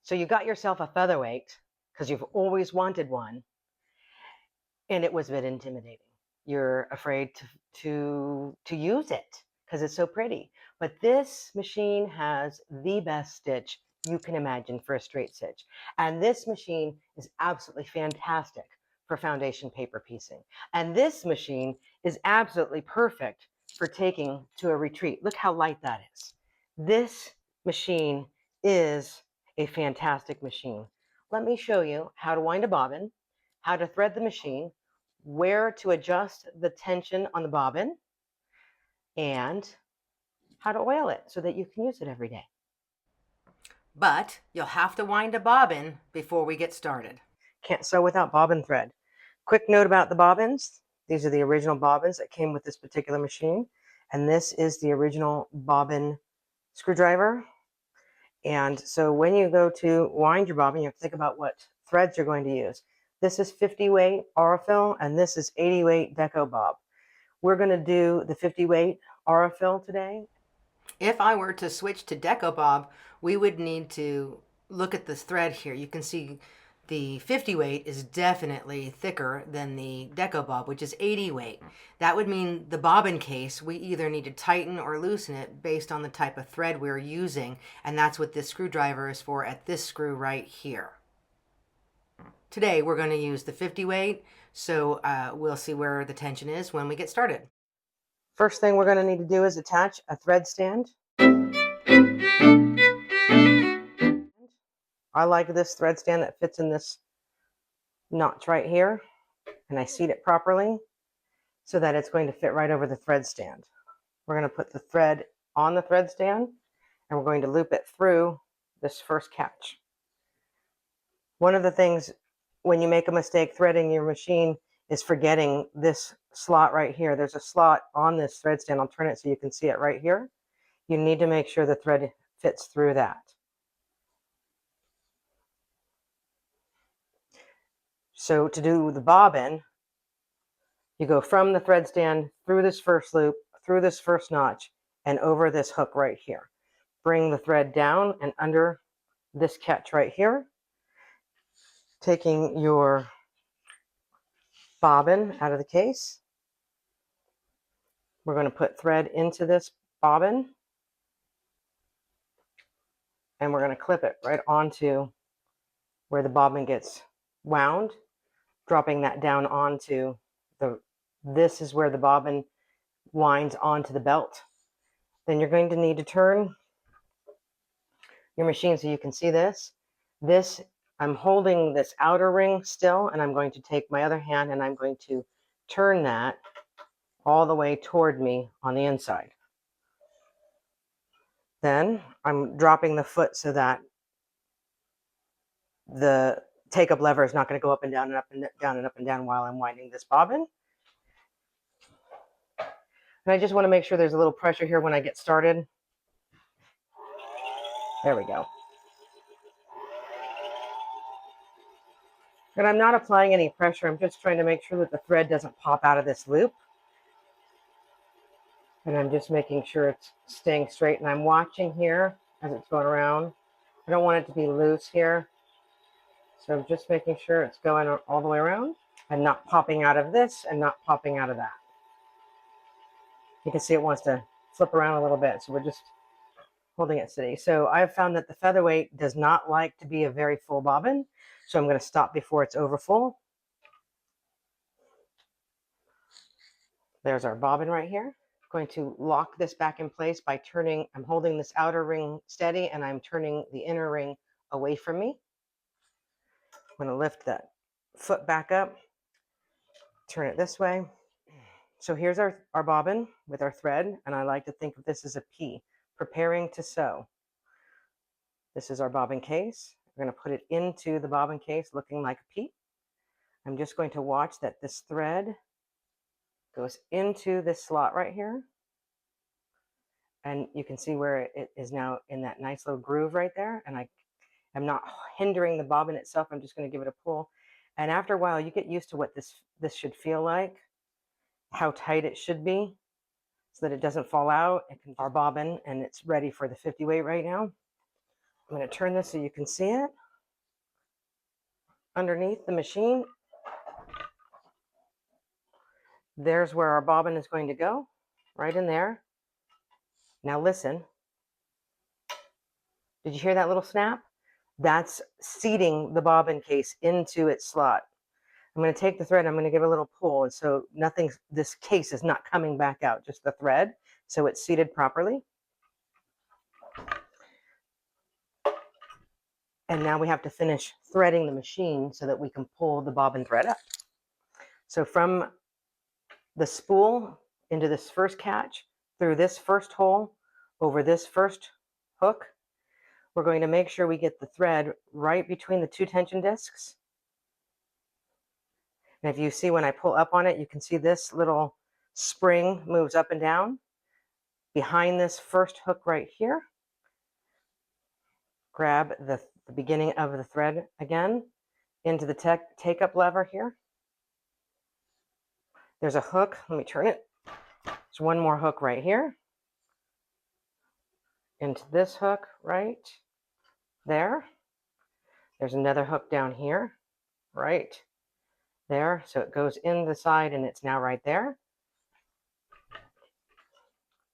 So you got yourself a featherweight because you've always wanted one, and it was a bit intimidating. You're afraid to use it because it's so pretty. But this machine has the best stitch you can imagine for a straight stitch. And this machine is absolutely fantastic for foundation paper piecing. And this machine is absolutely perfect for taking to a retreat. Look how light that is. This machine is a fantastic machine. Let me show you how to wind a bobbin, how to thread the machine, where to adjust the tension on the bobbin, and how to oil it so that you can use it every day. But you'll have to wind a bobbin before we get started. Can't sew without bobbin thread. Quick note about the bobbins. These are the original bobbins that came with this particular machine. And this is the original bobbin screwdriver. And so when you go to wind your bobbin, you have to think about what threads you're going to use. This is 50 weight Aurifil, and this is 80 weight Deco Bob. We're going to do the 50 weight Aurifil today. If I were to switch to Deco Bob, we would need to look at this thread here. You can see the 50 weight is definitely thicker than the Deco Bob, which is 80 weight. That would mean the bobbin case, we either need to tighten or loosen it based on the type of thread we're using, and that's what this screwdriver is for at this screw right here. Today we're going to use the 50 weight, so we'll see where the tension is when we get started. First thing we're going to need to do is attach a thread stand. I like this thread stand that fits in this notch right here, and I seat it properly so that it's going to fit right over the thread stand. We're going to put the thread on the thread stand, and we're going to loop it through this first catch. One of the things when you make a mistake threading your machine is forgetting this slot right here. There's a slot on this thread stand. I'll turn it so you can see it right here. You need to make sure the thread fits through that. So to do the bobbin, you go from the thread stand through this first loop, through this first notch, and over this hook right here. Bring the thread down and under this catch right here, taking your bobbin out of the case. We're going to put thread into this bobbin, and we're going to clip it right onto where the bobbin gets wound, dropping that down onto this is where the bobbin winds onto the belt. Then you're going to need to turn your machine so you can see this. I'm holding this outer ring still, and I'm going to take my other hand and I'm going to turn that all the way toward me on the inside. Then I'm dropping the foot so that the take-up lever is not going to go up and down and up and down and up and down while I'm winding this bobbin. And I just want to make sure there's a little pressure here when I get started. There we go. And I'm not applying any pressure. I'm just trying to make sure that the thread doesn't pop out of this loop. And I'm just making sure it's staying straight. And I'm watching here as it's going around. I don't want it to be loose here. So I'm just making sure it's going all the way around and not popping out of this and not popping out of that. You can see it wants to flip around a little bit. So we're just holding it steady. So I've found that the Featherweight does not like to be a very full bobbin. So I'm going to stop before it's over full. There's our bobbin right here. I'm going to lock this back in place by turning, I'm holding this outer ring steady and I'm turning the inner ring away from me. I'm going to lift that foot back up, turn it this way. So here's our bobbin with our thread, and I like to think of this as a P, preparing to sew. This is our bobbin case. We're going to put it into the bobbin case looking like a P. I'm just going to watch that this thread goes into this slot right here. And you can see where it is now in that nice little groove right there. And I'm not hindering the bobbin itself. I'm just going to give it a pull. And after a while, you get used to what this should feel like, how tight it should be, so that it doesn't fall out. It can our bobbin, and it's ready for the 50 weight right now. I'm going to turn this so you can see it. Underneath the machine, there's where our bobbin is going to go, right in there. Now listen. Did you hear that little snap? That's seating the bobbin case into its slot. I'm going to take the thread, I'm going to give it a little pull, and so nothing, this case is not coming back out, just the thread, so it's seated properly. And now we have to finish threading the machine so that we can pull the bobbin thread up. So from the spool into this first catch, through this first hole, over this first hook, we're going to make sure we get the thread right between the two tension discs. And if you see when I pull up on it, you can see this little spring moves up and down. Behind this first hook right here, grab the beginning of the thread again into the take-up lever here. There's a hook. Let me turn it. There's one more hook right here. Into this hook right there. There's another hook down here, right there. So it goes in the side and it's now right there.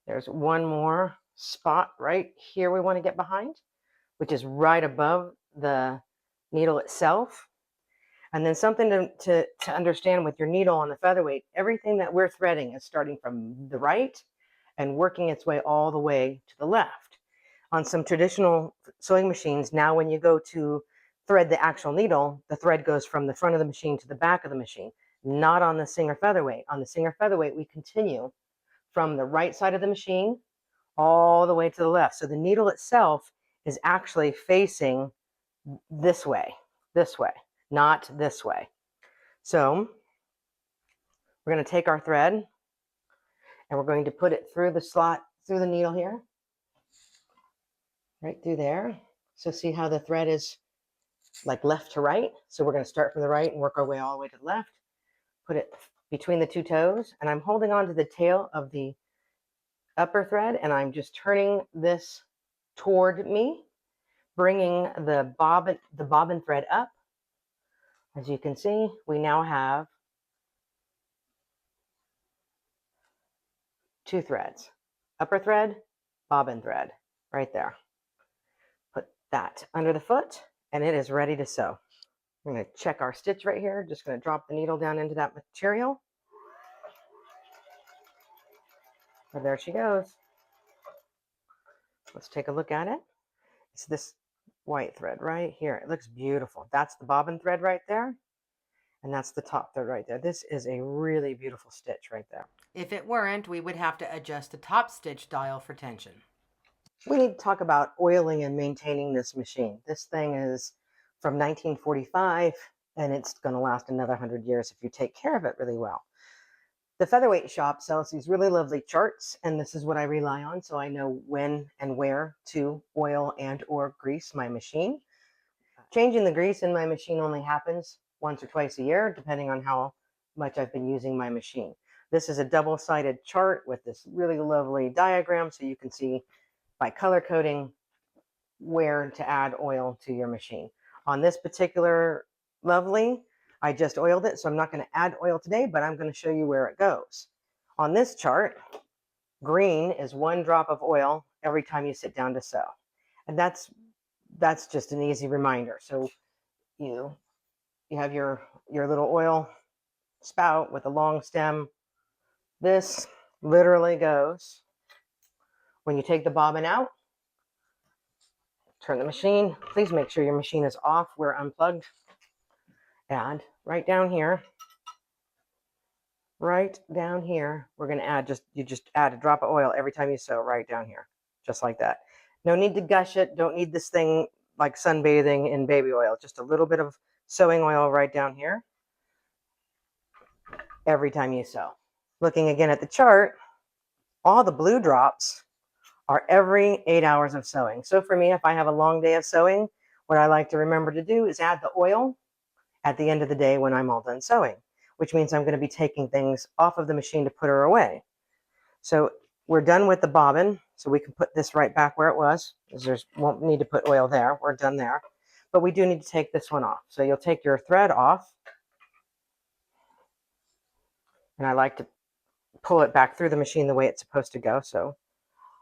There's one more spot right here we want to get behind, which is right above the needle itself. And then something to understand with your needle on the featherweight, everything that we're threading is starting from the right and working its way all the way to the left. On some traditional sewing machines, now when you go to thread the actual needle, the thread goes from the front of the machine to the back of the machine. Not on the Singer Featherweight. On the Singer Featherweight, we continue from the right side of the machine all the way to the left. So the needle itself is actually facing this way, not this way. So we're going to take our thread and we're going to put it through the slot, through the needle here, right through there. So see how the thread is like left to right? So we're going to start from the right and work our way all the way to the left. Put it between the two toes, and I'm holding on to the tail of the upper thread, and I'm just turning this toward me, bringing the bobbin thread up. As you can see, we now have two threads, upper thread, bobbin thread, right there. Put that under the foot, and it is ready to sew. I'm going to check our stitch right here. Just going to drop the needle down into that material. And there she goes. Let's take a look at it. It's this white thread right here. It looks beautiful. That's the bobbin thread right there. And that's the top thread right there. This is a really beautiful stitch right there. If it weren't, we would have to adjust the top stitch dial for tension. We need to talk about oiling and maintaining this machine. This thing is from 1945, and it's going to last another 100 years if you take care of it really well. The Featherweight Shop sells these really lovely charts, and this is what I rely on, so I know when and where to oil and or grease my machine. Changing the grease in my machine only happens once or twice a year, depending on how much I've been using my machine. This is a double-sided chart with this really lovely diagram, so you can see by color coding where to add oil to your machine. On this particular lovely, I just oiled it, so I'm not going to add oil today, but I'm going to show you where it goes. On this chart, green is 1 drop of oil every time you sit down to sew. And that's just an easy reminder. So you have your little oil spout with a long stem. This literally goes when you take the bobbin out. Turn the machine. Please make sure your machine is off. We're unplugged. And right down here, we're going to add you just add a drop of oil every time you sew right down here, just like that. No need to gush it. Don't need this thing like sunbathing in baby oil. Just a little bit of sewing oil right down here every time you sew. Looking again at the chart, all the blue drops are every 8 hours of sewing. So for me, if I have a long day of sewing, what I like to remember to do is add the oil at the end of the day when I'm all done sewing, which means I'm going to be taking things off of the machine to put her away. So we're done with the bobbin, so we can put this right back where it was, because there's won't need to put oil there. We're done there. But we do need to take this one off. So you'll take your thread off. And I like to pull it back through the machine the way it's supposed to go. So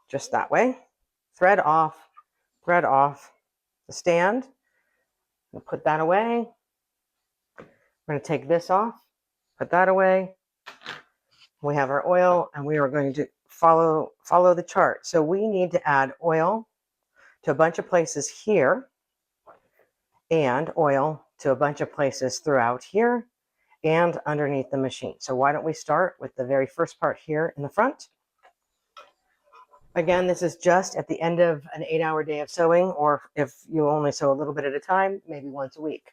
just that way. Thread off the stand. We'll put that away. We're going to take this off, put that away. We have our oil, and we are going to follow the chart. So we need to add oil to a bunch of places here, and oil to a bunch of places throughout here and underneath the machine. So why don't we start with the very first part here in the front. Again, this is just at the end of an 8-hour day of sewing, or if you only sew a little bit at a time, maybe once a week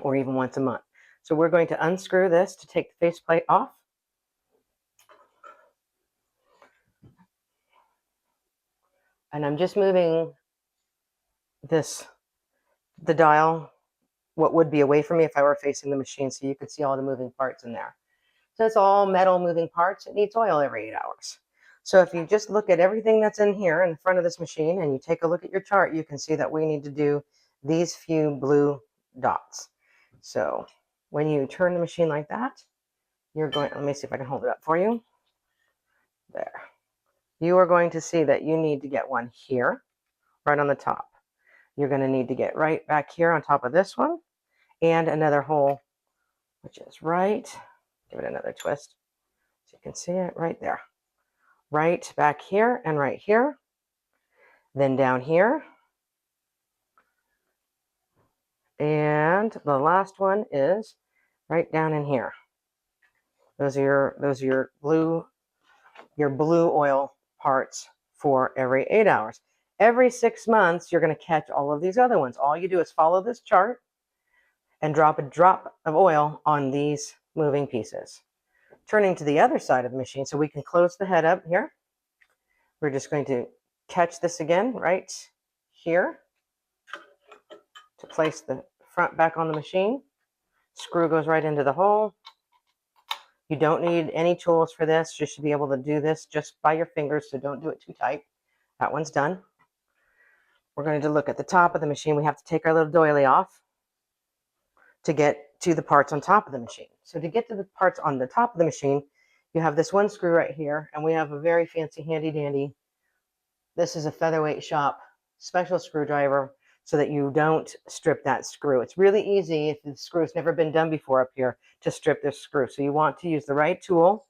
or even once a month. So we're going to unscrew this to take the faceplate off. And I'm just moving the dial, what would be away from me if I were facing the machine, so you could see all the moving parts in there. So it's all metal moving parts. It needs oil every 8 hours. So if you just look at everything that's in here in the front of this machine and you take a look at your chart, you can see that we need to do these few blue dots. So when you turn the machine like that, you're going, let me see if I can hold it up for you. There. You are going to see that you need to get one here, right on the top. You're going to need to get right back here on top of this one, and another hole, which is right, give it another twist so you can see it right there. Right back here and right here. Then down here. And the last one is right down in here. Those are your blue oil parts for every 8 hours. Every 6 months, you're going to catch all of these other ones. All you do is follow this chart and drop a drop of oil on these moving pieces. Turning to the other side of the machine so we can close the head up here. We're just going to catch this again right here to place the front back on the machine. Screw goes right into the hole. You don't need any tools for this. You should be able to do this just by your fingers, so don't do it too tight. That one's done. We're going to look at the top of the machine. We have to take our little doily off to get to the parts on top of the machine. So to get to the parts on the top of the machine, you have this one screw right here, and we have a very fancy handy dandy. This is a Featherweight Shop special screwdriver so that you don't strip that screw. It's really easy if the screw's never been done before up here to strip this screw. So you want to use the right tool,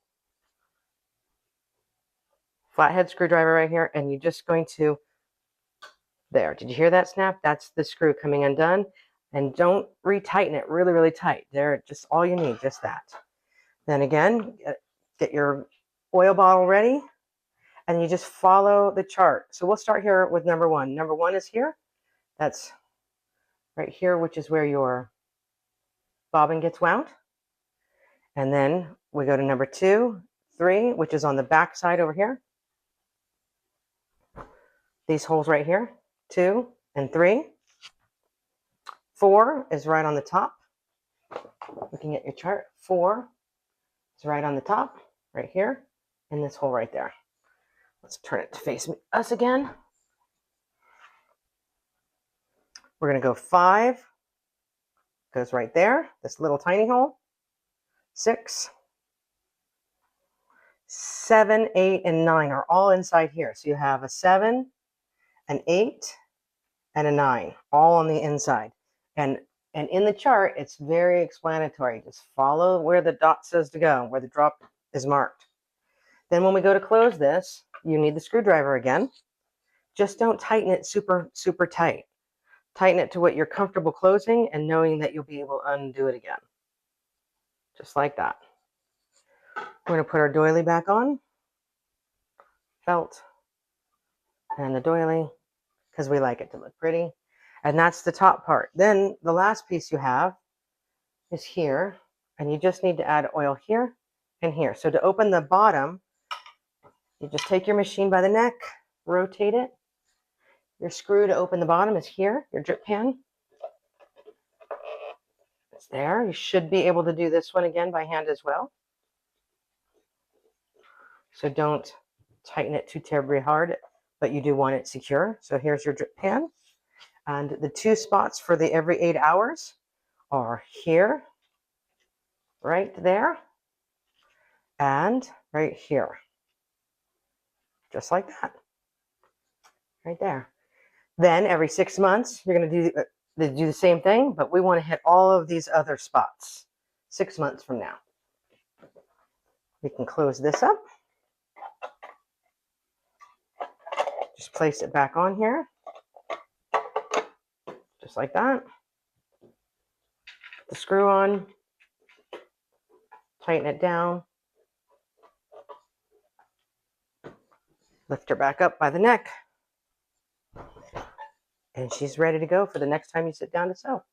flathead screwdriver right here, and you're just going to, there, did you hear that snap? That's the screw coming undone. And don't retighten it really, really tight. There, just all you need, just that. Then again, get your oil bottle ready, and you just follow the chart. So we'll start here with number one. Number one is here. That's right here, which is where your bobbin gets wound. And then we go to number 2, 3, which is on the back side over here. These holes right here, 2 and 3. 4 is right on the top. Looking at your chart, 4 is right on the top, right here, and this hole right there. Let's turn it to face us again. We're going to go 5, goes right there, this little tiny hole. 6, 7, 8, and 9 are all inside here. So you have a 7, an 8, and a 9, all on the inside. And in the chart, it's very explanatory. Just follow where the dot says to go, where the drop is marked. Then when we go to close this, you need the screwdriver again. Just don't tighten it super, super tight. Tighten it to what you're comfortable closing and knowing that you'll be able to undo it again. Just like that. We're going to put our doily back on. Felt. And the doily, because we like it to look pretty. And that's the top part. Then the last piece you have is here, and you just need to add oil here and here. So to open the bottom, you just take your machine by the neck, rotate it. Your screw to open the bottom is here, your drip pan. It's there. You should be able to do this one again by hand as well. So don't tighten it too terribly hard, but you do want it secure. So here's your drip pan. And the 2 spots for the every 8 hours are here, right there, and right here. Just like that. Right there. Then every 6 months, you're going to do the same thing, but we want to hit all of these other spots 6 months from now. We can close this up. Just place it back on here. Just like that. Put the screw on. Tighten it down. Lift her back up by the neck. And she's ready to go for the next time you sit down to sew.